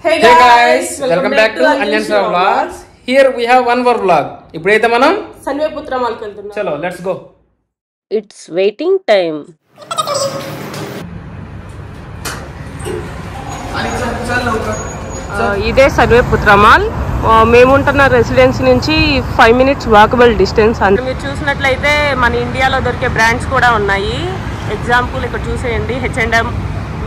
Hey guys, welcome back to Anjan's Vlogs. Here we have one more vlog. ఇప్పుడైతే మనం సన్వేపుత్ర మాల్కి వెళ్తున్నాం. చలో let's go. It's waiting time. ఇదే సన్వేపుత్ర మాల్. మేముంటున్న రెసిడెన్సీ నుంచి 5 minutes వాకబుల్ డిస్టెన్స్. అంటే మీరు చూసినట్లయితే మన ఇండియాలో దొరికే బ్రాండ్స్ కూడా ఉన్నాయి. ఎగ్జాంపుల్ ఇక్కడ చూసేయండి, H&M,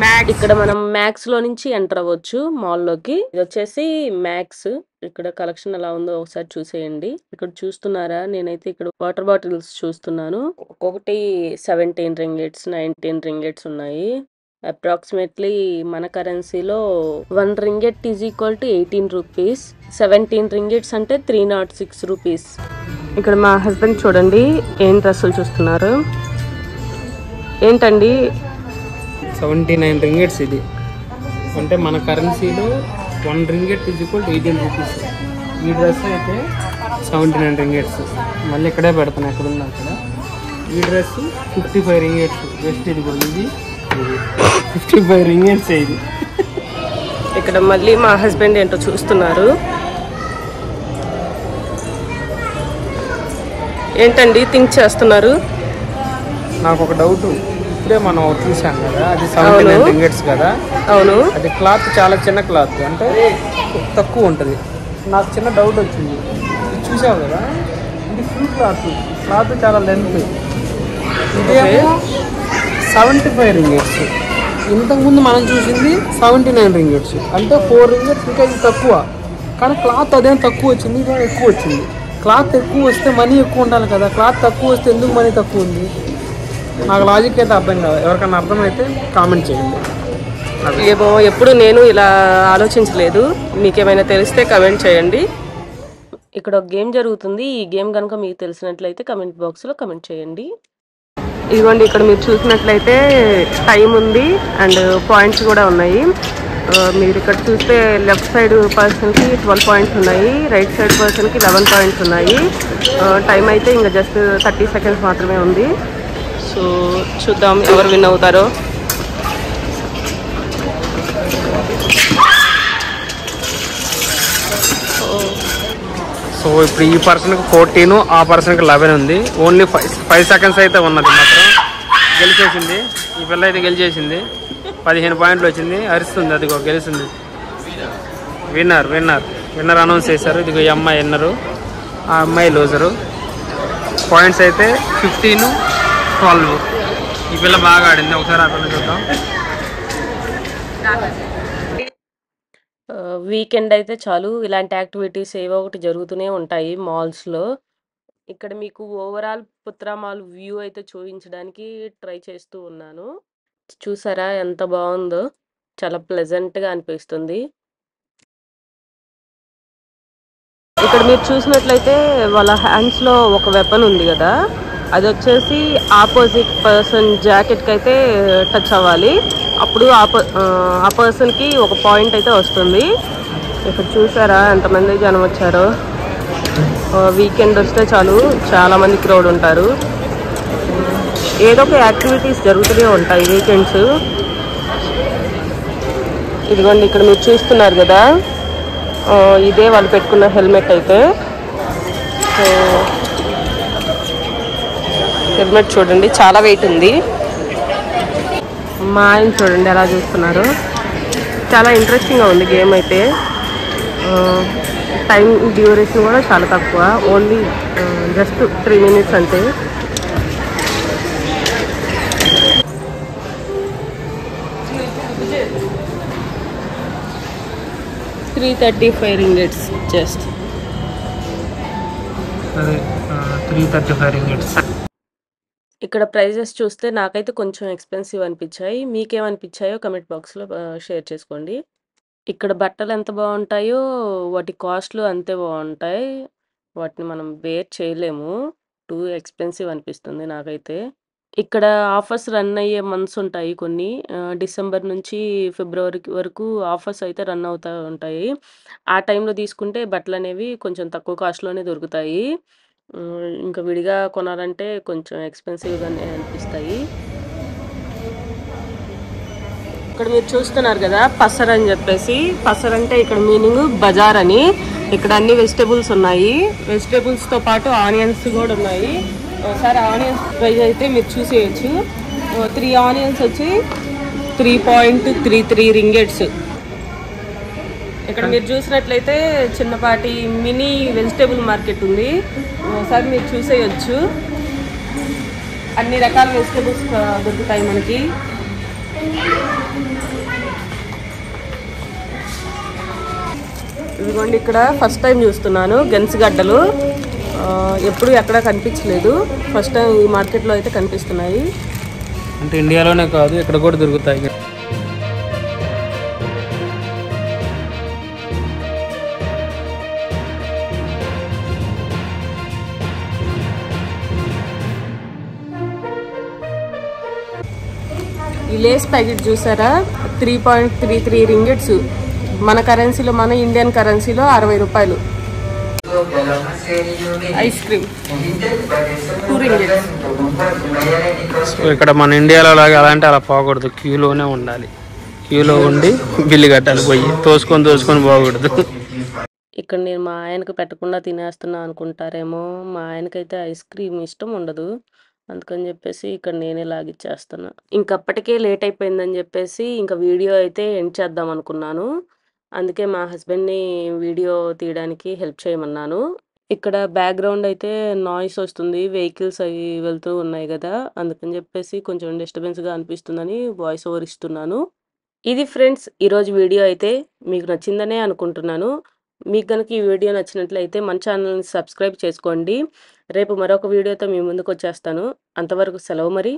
మ్యాక్స్. ఇక్కడ మనం మ్యాక్స్ లో నుంచి ఎంటర్ అవ్వచ్చు మాల్లోకి. ఇది వచ్చేసి మ్యాక్స్. ఇక్కడ కలెక్షన్ ఎలా ఉందో ఒకసారి చూసేయండి. ఇక్కడ చూస్తున్నారా, నేనైతే ఇక్కడ వాటర్ బాటిల్స్ చూస్తున్నాను. ఒక్కొక్కటి 17 ringgits, 19 ringgits ఉన్నాయి. అప్రాక్సిమేట్లీ మన కరెన్సీలో 1 ringgit is equal to 18 rupees. 17 ringgits అంటే 306 rupees. ఇక్కడ మా హస్బెండ్ చూడండి ఏం డ్రెస్సులు చూస్తున్నారు. ఏంటండి 79 ringgits ఇది. అంటే మన కరెన్సీలో 1 ringgit is equal to 18 rupees. ఈ డ్రెస్ అయితే 79 ringgits. మళ్ళీ ఇక్కడే పెడతాను, ఎక్కడుంది అక్కడ. ఈ డ్రెస్ 55 ringgits. జస్ట్ ఇది కూడా ఇది 55 ringgits ఇది. ఇక్కడ మళ్ళీ మా హస్బెండ్ ఏంటో చూస్తున్నారు. ఏంటండి థింక్ చేస్తున్నారు? నాకు ఒక డౌట్. ఇప్పుడే మనం చూసాం కదా, అది 79 ringgits కదా. అవును, అది క్లాత్ చాలా చిన్న క్లాత్, అంటే తక్కువ ఉంటుంది. నాకు చిన్న డౌట్ వచ్చింది. ఇది చూసావు కదా, ఇది ఫుల్ క్లాత్. క్లాత్ చాలా లెంత్. ఇదేమో 75 ringgits. ఇంతకుముందు మనం చూసింది 79 ringgits. అంటే 4 ringgits ఇంకా ఇది తక్కువ. కానీ క్లాత్ అదేం తక్కువ వచ్చింది, ఇదేం ఎక్కువ వచ్చింది. క్లాత్ ఎక్కువ వస్తే మనీ ఎక్కువ ఉండాలి కదా, క్లాత్ తక్కువ వస్తే ఎందుకు మనీ తక్కువ ఉంది? నాకు లాజిక్ అయితే అర్థం కాదు. ఎవరికైనా అర్థమైతే కామెంట్ చేయండి. ఏమో ఎప్పుడు నేను ఇలా ఆలోచించలేదు. మీకేమైనా తెలిస్తే కమెంట్ చేయండి. ఇక్కడ ఒక గేమ్ జరుగుతుంది. ఈ గేమ్ కనుక మీకు తెలిసినట్లయితే కమెంట్ బాక్స్లో కమెంట్ చేయండి. ఇదిగోండి, ఇక్కడ మీరు చూసినట్లయితే టైం ఉంది అండ్ పాయింట్స్ కూడా ఉన్నాయి. మీరు ఇక్కడ చూస్తే లెఫ్ట్ సైడ్ పర్సన్కి 12 points ఉన్నాయి, రైట్ సైడ్ పర్సన్కి 11 points ఉన్నాయి. టైం అయితే ఇంకా జస్ట్ 30 seconds మాత్రమే ఉంది. సో చూద్దాం ఎవరు విన్ అవుతారో. సో ఇప్పుడు ఈ పర్సన్కి 14, ఆ పర్సన్కి 11 ఉంది. ఓన్లీ 5 seconds అయితే ఉన్నది. మాత్రం గెలిచేసింది ఈ పిల్ల, అయితే గెలిచేసింది. 15 points వచ్చింది. అరుస్తుంది, అదిగో గెలిచింది. విన్నర్ విన్నర్ విన్నర్ అనౌన్స్ చేశారు. ఇదిగో ఈ అమ్మాయి విన్నరు, ఆ అమ్మాయి లూజరు. పాయింట్స్ అయితే 15, 12. ఈ పిల్ల బాగా ఆడింది. ఒకసారి ఆ పిల్ల చూద్దాం. వీకెండ్ అయితే చాలు ఇలాంటి యాక్టివిటీస్ ఏవో ఒకటి జరుగుతూనే ఉంటాయి మాల్స్లో. ఇక్కడ మీకు ఓవరాల్ పుత్ర మాల్ వ్యూ అయితే చూపించడానికి ట్రై చేస్తూ ఉన్నాను. చూసారా ఎంత బాగుందో, చాలా ప్లెజెంట్గా అనిపిస్తుంది. ఇక్కడ మీరు చూసినట్లయితే వాళ్ళ హ్యాండ్స్లో ఒక వెపన్ ఉంది కదా, అది వచ్చేసి ఆపోజిట్ పర్సన్ జాకెట్కి అయితే టచ్ అవ్వాలి. అప్పుడు ఆ పర్సన్కి ఒక పాయింట్ అయితే వస్తుంది. ఇక్కడ చూసారా ఎంతమంది జనం వచ్చారో. వీకెండ్ వస్తే చాలు చాలామంది క్రౌడ్ ఉంటారు. ఏదో ఒక యాక్టివిటీస్ జరుగుతూనే ఉంటాయి వీకెండ్స్. ఇదిగోండి ఇక్కడ మీరు చూస్తున్నారు కదా, ఇదే వాళ్ళు పెట్టుకున్న హెల్మెట్ అయితే. సో హెల్మెట్ చూడండి చాలా వెయిట్ ఉంది. మా ఆయన చూడండి ఎలా చూస్తున్నారు. చాలా ఇంట్రెస్టింగ్గా ఉంది గేమ్ అయితే. టైం డ్యూరేషన్ కూడా చాలా తక్కువ, ఓన్లీ జస్ట్ 3 minutes అంతే. $335 ringgits జస్ట్. అదే 335 ringgits. ఇక్కడ ప్రైజెస్ చూస్తే నాకైతే కొంచెం ఎక్స్పెన్సివ్ అనిపించాయి. మీకేమనిపించాయో కమెంట్ బాక్స్లో షేర్ చేసుకోండి. ఇక్కడ బట్టలు ఎంత బాగుంటాయో వాటి కాస్ట్లు అంతే బాగుంటాయి. వాటిని మనం బేర్ చేయలేము. టూ ఎక్స్పెన్సివ్ అనిపిస్తుంది నాకైతే. ఇక్కడ ఆఫర్స్ రన్ అయ్యే మంత్స్ ఉంటాయి కొన్ని. డిసెంబర్ నుంచి ఫిబ్రవరి వరకు ఆఫర్స్ అయితే రన్ అవుతూ ఉంటాయి. ఆ టైంలో తీసుకుంటే బట్టలు అనేవి కొంచెం తక్కువ కాస్ట్లోనే దొరుకుతాయి. ఇంకా విడిగా కొనాలంటే కొంచెం ఎక్స్పెన్సివ్గానే అనిపిస్తాయి. ఇక్కడ మీరు చూస్తున్నారు కదా పసర్ అని చెప్పేసి, పసర్ అంటే ఇక్కడ మీనింగ్ బజార్ అని. ఇక్కడ అన్ని వెజిటేబుల్స్ ఉన్నాయి, వెజిటేబుల్స్ తో పాటు ఆనియన్స్ కూడా ఉన్నాయి. ఒకసారి ఆనియన్స్ ప్రైస్ అయితే మీరు చూసేయచ్చు. 3 ఆనియన్స్ వచ్చి 3.33 రింగెట్స్. ఇక్కడ మీరు చూసినట్లయితే చిన్నపాటి మినీ వెజిటేబుల్ మార్కెట్ ఉంది, ఒకసారి మీరు చూసేయచ్చు. అన్ని రకాల వెజిటేబుల్స్ దొరుకుతాయి మనకి. ఇదిగోండి ఇక్కడ ఫస్ట్ టైం చూస్తున్నాను గెన్సిగడ్డలు, ఎప్పుడు ఎక్కడ కనిపించలేదు, ఫస్ట్ టైం ఈ మార్కెట్లో అయితే కనిపిస్తున్నాయి. అంటే ఇండియాలోనే కాదు ఇక్కడ కూడా దొరుకుతాయి. ఈ లేస్ ప్యాకెట్ చూసారా, 3.33 రింగిట్స్. మన కరెన్సీలో, మన ఇండియన్ కరెన్సీలో 60 రూపాయలు. Ice cream 2 ringgits. సో ఇక్కడ మన ఇండియాలో లాగా అలాంటి అలా పోకూడదు, క్యూలోనే ఉండాలి. క్యూలో ఉండి బిల్లు కట్టాలి, పోయి తోసుకొని పోకూడదు. ఇక్కడ నేను మా ఆయనకు పెట్టకుండా తినేస్తున్నా అనుకుంటారేమో, మా ఆయనకైతే ఐస్ క్రీమ్ ఇష్టం ఉండదు, అందుకని చెప్పేసి ఇక్కడ నేనే లాగిచ్చేస్తున్నా. ఇంకప్పటికే లేట్ అయిపోయిందని చెప్పేసి ఇంకా వీడియో అయితే ఎండ్ చేద్దాం అనుకున్నాను. అందుకే మా హస్బెండ్ని వీడియో తీయడానికి హెల్ప్ చేయమన్నాను. ఇక్కడ బ్యాక్గ్రౌండ్ అయితే నాయిస్ వస్తుంది, వెహికల్స్ అవి వెళ్తూ ఉన్నాయి కదా, అందుకని చెప్పేసి కొంచెం డిస్టర్బెన్స్గా అనిపిస్తుందని వాయిస్ ఓవర్ ఇస్తున్నాను. ఇది ఫ్రెండ్స్ ఈరోజు వీడియో అయితే మీకు నచ్చిందనే అనుకుంటున్నాను. మీకు కనుక ఈ వీడియో నచ్చినట్లయితే మన ఛానల్ని సబ్స్క్రైబ్ చేసుకోండి. రేపు మరొక వీడియోతో మీ ముందుకు వచ్చేస్తాను. అంతవరకు సెలవు మరి.